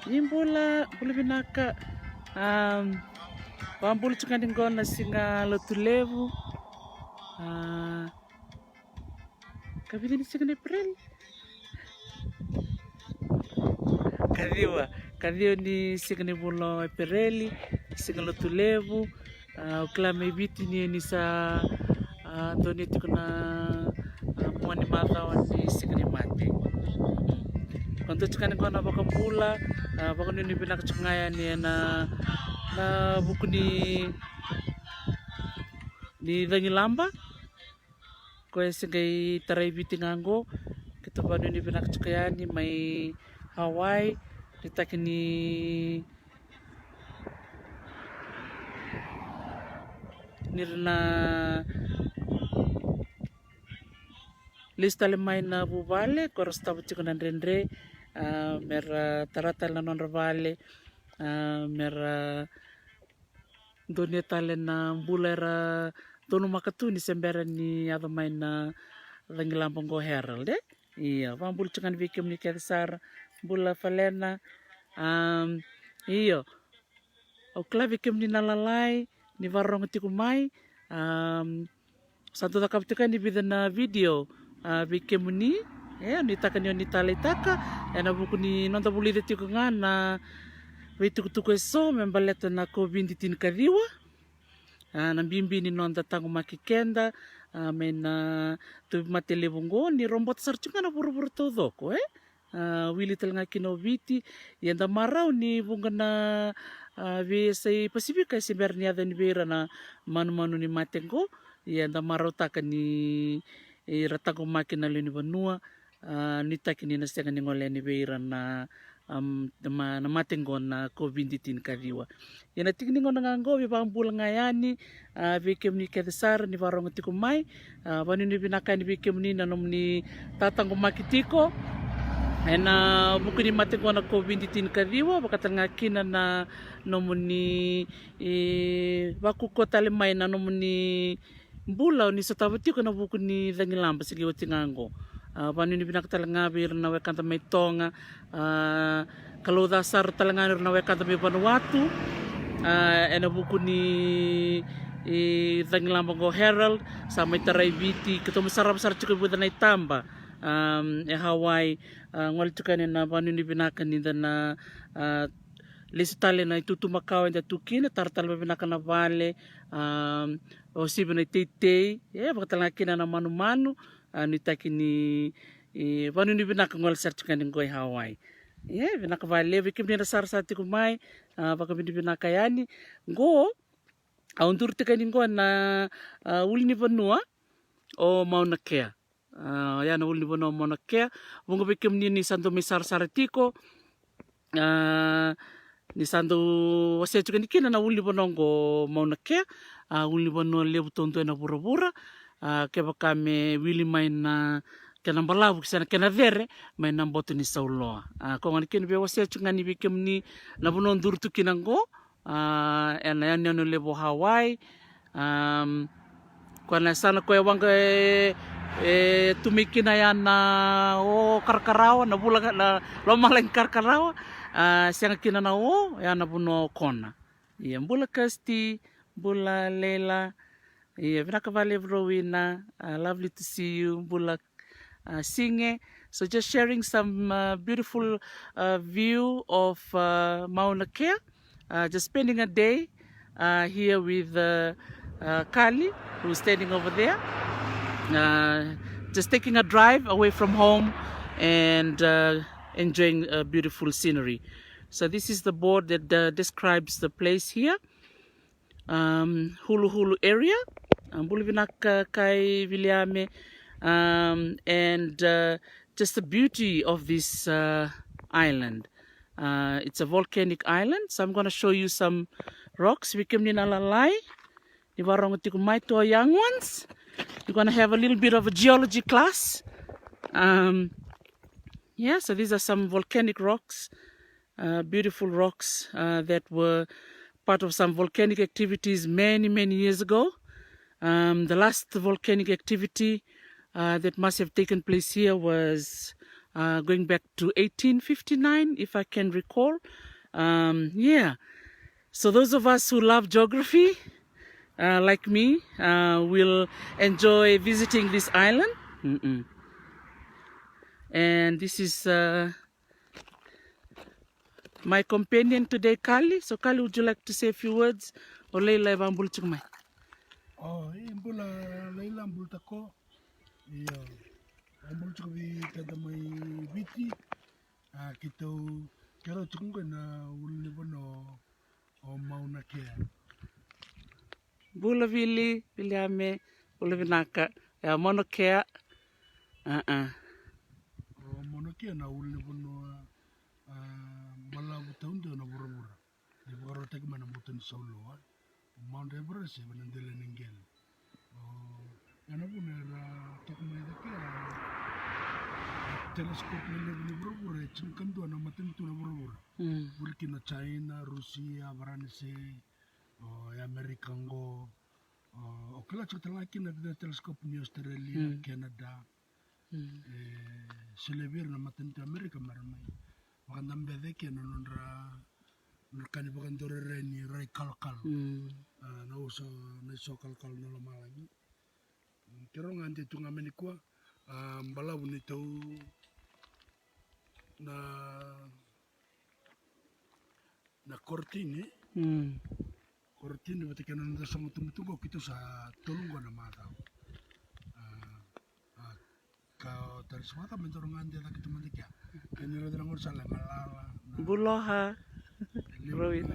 Imbola binaka wambola tsukandingona singa lotulevu kabili ni April kadhiwa ni singa bola April singa lotulevu uklame biti ni sa doni tukuna mwani madha wani singa ni mate Kanto tsukani kona baka pula baka nini pinakachungaya ni na buku ni Dangilamba ko singai tarai biti ngango kita pa nini pinakachungaya ni may Hawaii kita kini nirna lista lemay na bubale ko rasta butsikunan rendre mera taratal na nonravale mera donia tale na bulera dono makatuni sembera ni adamay na Dangilambang go Herald iya pambul tsukan vikim ni Kesar bula falena iyo okla vikim ni nalalay ni varong tikumay santo takaptika ni bidana video vikim ni ni taka ni tala itaka na buku ni nonta bulida tiko nga na tuku so membaleta na COVID-19 kadiwa na bimbi ni nonta tango makikenda men tu matelebongo ni rombot sarchunga na buru-buru todoko wili talanga kinoviti yanda marau ni bunga na say Pasifika si berniada ni bera na manu-manu ni matengo yanda marau taka ni ratango makina ni banua nitaki ni nasenga ni ngole ni beira na matengon na COVID-19 kadiwa. Yana tigni ngona ngango bi pambula ngayani bikem ni Kesar ni varong tikumay bani ni binaka ni bikem ni nanom ni tatango makitiko na buku ni matengon na COVID-19 kadiwa bakatan ngakina na nomuni baku kota lemay na nomuni bula ni satabutiko na buku ni Dangilamba sige watingango Panu ni pinakatalanga bir na wekanta may tonga kalau dasar talanga na wekanta may Vanuatu ena buku ni Dangilambang go Herald sa may taray biti kito masarap-sarap chukoy buda na itamba Hawaii ngwal chukan na panu ni pinakan ni na lisitali na itutumakaw na tukina tartal mabinakan na vale o sibo na itay bakatalanga kina na manu-manu nitaki ni panu ni binaka ngol sarchukan ng goy Hawaii binaka vale vikim ni nasar sa tikumay baka binaka yani go aundur tika ningo na uli ni Vanua o Mauna Kea yan uli ni Vanua o Mauna Kea bunga vikim ni santo misar saratiko ni santo wasya chukan ni kina na uli ni Vanua go Mauna Kea uli ni Vanua lebu tonto na bura-bura kaya kami wili main na kena balabu kisana kena vere main na boto ni sauloa ko ngani kena be wasya chungani bikem ni na bunon durtu kinango ena yan lebo Hawaii ko na sana ko wanga tumikina yan na karkarawa na bulaga na lomalang karkarawa siang kina na yan na buno kona iya bula kasti bula lela Yeah, Vinakavale Rowena, lovely to see you, Bulak Singe. So just sharing some beautiful view of Mauna Kea. Just spending a day here with Kali, who's standing over there. Just taking a drive away from home and enjoying beautiful scenery. So this is the board that describes the place here. Hulu Hulu area. Bulivinaka kai Viliame and just the beauty of this island. It's a volcanic island, so I'm going to show you some rocks. We came in Alalai. Young ones. You're going to have a little bit of a geology class. Yeah, so these are some volcanic rocks, beautiful rocks that were part of some volcanic activities many years ago. The last volcanic activity that must have taken place here was going back to 1859, if I can recall. Yeah. So those of us who love geography, like me, will enjoy visiting this island. And this is my companion today, Kali. So Kali, would you like to say a few words? O Leila Bambul Chukmai. Oh, imbula Leila Mbultako. Iya. Ambul Chukwi kada mai biti. Kita kero chunga na uli bono o mauna kea. Bula Vili, Viliame, Bula Vinaka, Mono Kea. O mauna kea na uli bono bala butaunde na bura-bura. Di bukaro teki mana butan solo. Mount Everest ya benandele ninggel. Yana pun era tok mai dake teleskop ni bura-bura cingkan tu ana matin tu na bura-bura. Bulki na China, Rusia, Varanasi, Amerika ngo. Okela cik lagi na teleskop ni Australia, Canada. Selebir na matin tu Amerika maramai. Makan tambe deke na nondra nurkani bakan dorere ni rai kalkal. Na uso na iso kalkal na lama lagi. Kero nganti tu ngamen ikua bala buni tau na kortini. Kortini batik na nanda sama tumutungo kita sa tolong na mata. Kau dari semata mentorong nganti lagi teman dia. Kini ada orang salah ngalala. Buloha. Rowin.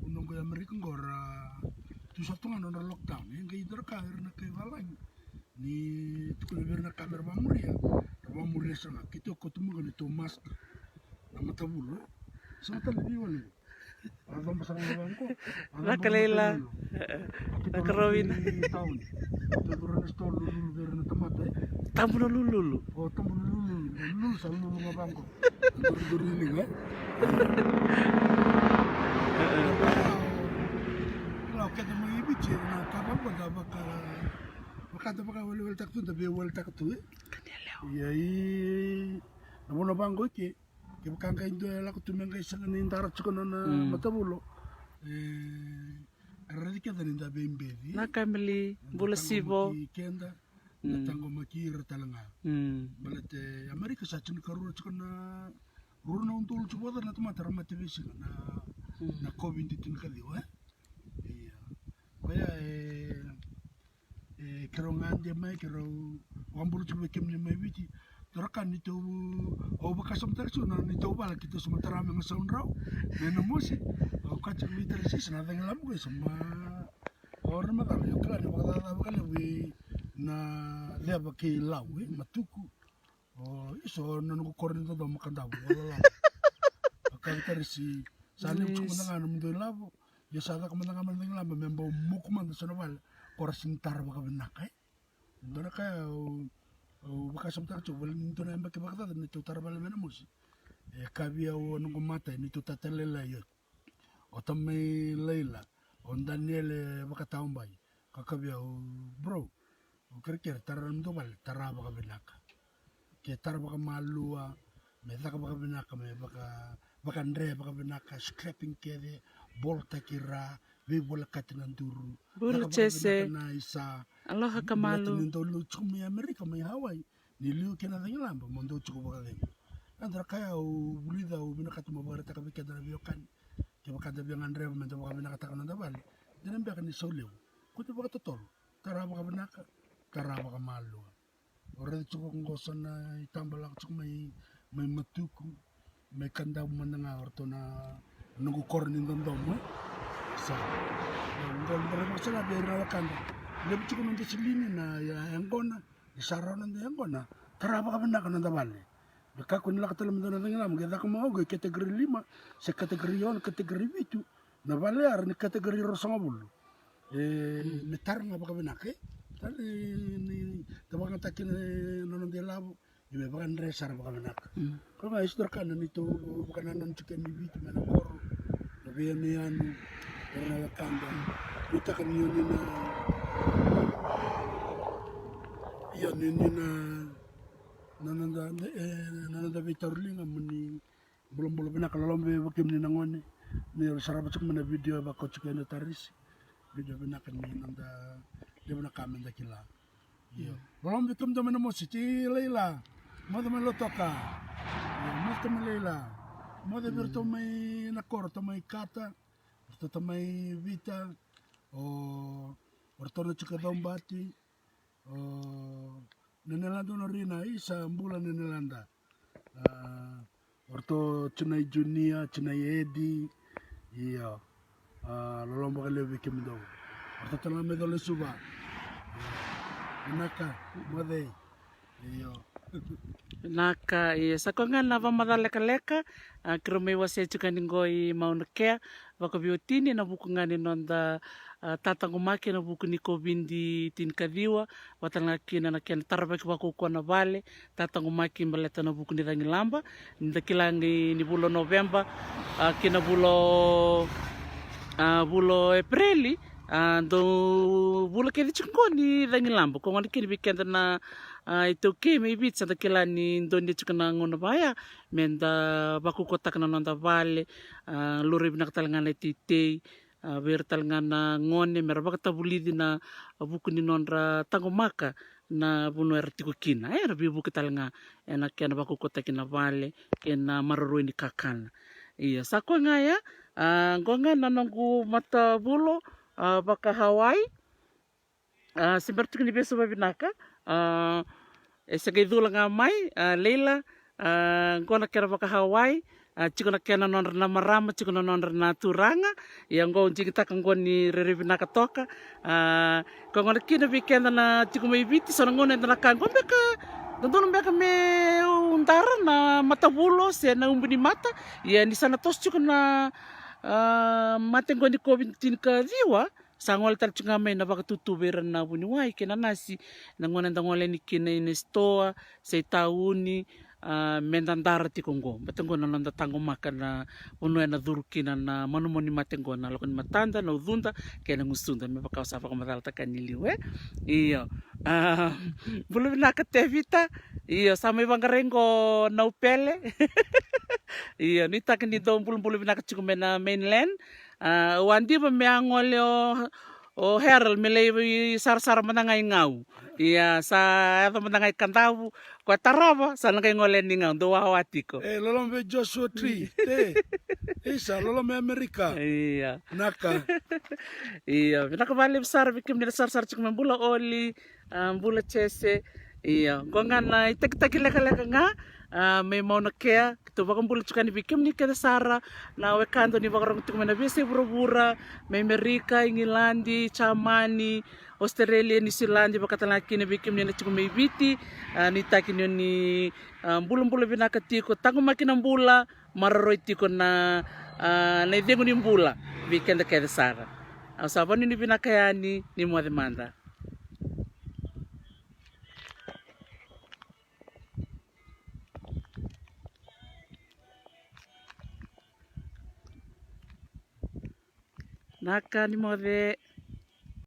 Nung kaya Amerika ngora tu satu nga nona lockdown yang kaya idar ka na kay valang ni tu ko na kamera mamuri sa nga kito ko tumu kan itu mask na matabulo sa talabi wala para pasang bangko Nakalela. Nakarowin. Tahun tu na store lulu ver na tamate Tambulo lulu. oh tambulo lulu sa lulu nga bangko duri ni nga Kalau kita mau bicara, nak apa pada bakal wal tak tu, tapi wal tak tu. Ya namun abang gue ke bukan kain tu lah, tu mengai sangat nintar cukup na mata bulu. Arah kita ninda bembe. Nakamili, bula sibo. Kenda, tanggo makir talanga. Balate Amerika sajen karu cukup na Runa untuk coba na tomata ramati bisi na COVID-19 kali iya kaya kero ngande mai kero wambulu coba kemni mai biti terakan itu bakasam tersu na itu bala kita sementara mengasam raw na mosi kacang liter sis na tenggelam gue sama orang mata yo kala bakal we na dia baki law matuku iso nanu korin to makan dabu wala akal tarisi sani cuma dengan mendo labo ya sada kamandang kamandang labo membo mukman to sonobal korasin tar baka benakai ndona kaya baka samtar coba ndona mbake baka ta ni tutar bal mena musi kabia nungu mata ni tutatelela yo otamai leila on Daniel baka taumbai kakabia bro kira-kira taran to bal taraba ka benaka ketar baka malua meta ka baka benaka me baka andre baka benaka scraping kede bolta kira we bola katinan duru Bulu chese. na isa Aloha kamalu. ndo lu chumi Amerika mai Hawaii ni lu kena ngilamba mondo chuko baka dem andra kaya bulida benaka tuma bara ta ka bika dara biokan ke baka da biang andre menta baka benaka ta kana dabal dan mbaka ni solew ko te baka totol tara baka benaka tara baka malu orang cukup ngosan na itambal ako cukup may matuku may kanda mananga orto na nunggu kornin dondom mo sa nunggu masala bera kanda lebi cukup nanti silini na yang kona isara nanti yang kona terapa ka benda kana dabale baka kun la katalam dona ngam geda ko mau ge kategori 5 se kategori 1 kategori 7 na vale ar ni kategori rosong bulu metar ngapa ka benake ni tabang takin nonon dia labo ibe bakan resar bakan nak kalau nggak istor kan itu bukan nanan chicken bibi tu mana koro tapi ni anu karena kanda kita kan ni na nananda vitarulinga mani belum pernah kalau lombe bakim ni nangone ni sarap cek mana video ba ko cek na taris video bina kan ni nanda dia bina kamen da kila iyo belum betum do mana mo si leila mo da lo toka mo da leila mo da virto mai na corto mai kata to mai vita o ortono cek dombati o Nenelanda no rina isa bulan Nenelanda. Orto cenai Junia, cenai Edi, iya. Lolomba kali bikin do. Orto telah medole suba. Naka, mode, iyo. Naka iya sakonga na vamadhaleka-leka kiromei wase chukani maunakea vakaviotini na vukungani nonda tatangumaki na vukuni kovindi tinkadhiwa watalangakina na kiana tarabaki vakukua na vale tatangumaki mbaleta na vukuni rangilamba ndakilangi ni vulo Novemba kina vulo Aprili do vula kedi chukoni rangilamba ko ngani kini bikenda na itu ke me bitsa da kelani ndonde chukana ngona baya menda bakukota kana nonda vale lore bina katalangana titei ver talangana ngone merba katabulidi na bukuni nondra tangomaka na buno ertiko kina rabi buku talanga ena kena bakukota kina vale kena maroroi ni kakana iya sako ngaya ngonga nanongu mata bulo baka Hawaii seperti ni beso babinaka segai dula ngamai Leila ngona kera baka Hawaii chikona kena nondra na marama chikona nondra na turanga yang go jigita kangoni reribinaka toka kangona kina bikenda na chikumai biti sana ngona na kango beka Ndono mbeka me undara na matabulo se na umbuni mata ya ni sana tos chikona mate ngoni COVID-19 kadhiwa sangol tar chunga mai na baka tutuberan na buni wai kena nasi na ngona ndangole ni kina ine stoa se tauni mendandara tikongo batengona nanda tango makana uno na durukina na manumoni matengona lokon matanda na udunda kena ngusunda me baka safa kamadala takaniliwe iyo bulu naka tevita iyo sama ibangarengo na upele iya ni takni do bulu naka chikumena mainland wandi ba me angole o Herald melei sar-sar manangai ngau iya sa manangai kandavu ko tarava sa nangai ngole ni ngau do wawatiko lolombe Joshua Tree isa lolombe Amerika iya naka iya naka vale besar bikim ni sar-sar chikum bula oli bula chese iya gongana itak-takileka-leka nga may mau na kaya kito bakang bulat chukani bikim ni kada sara na wekando ni bakarong tukmana bese bura-bura may Amerika, Ingilandi, Chamani, Australia, New Zealand bakatalaki na bikim ni na chukum may biti ni takin yun ni bulan-bulan binakatiko tango makin ang bula mararoy tiko na idengo ni bula bikin na kada sara saban ni binakayani ni mo demanda naka ni mo de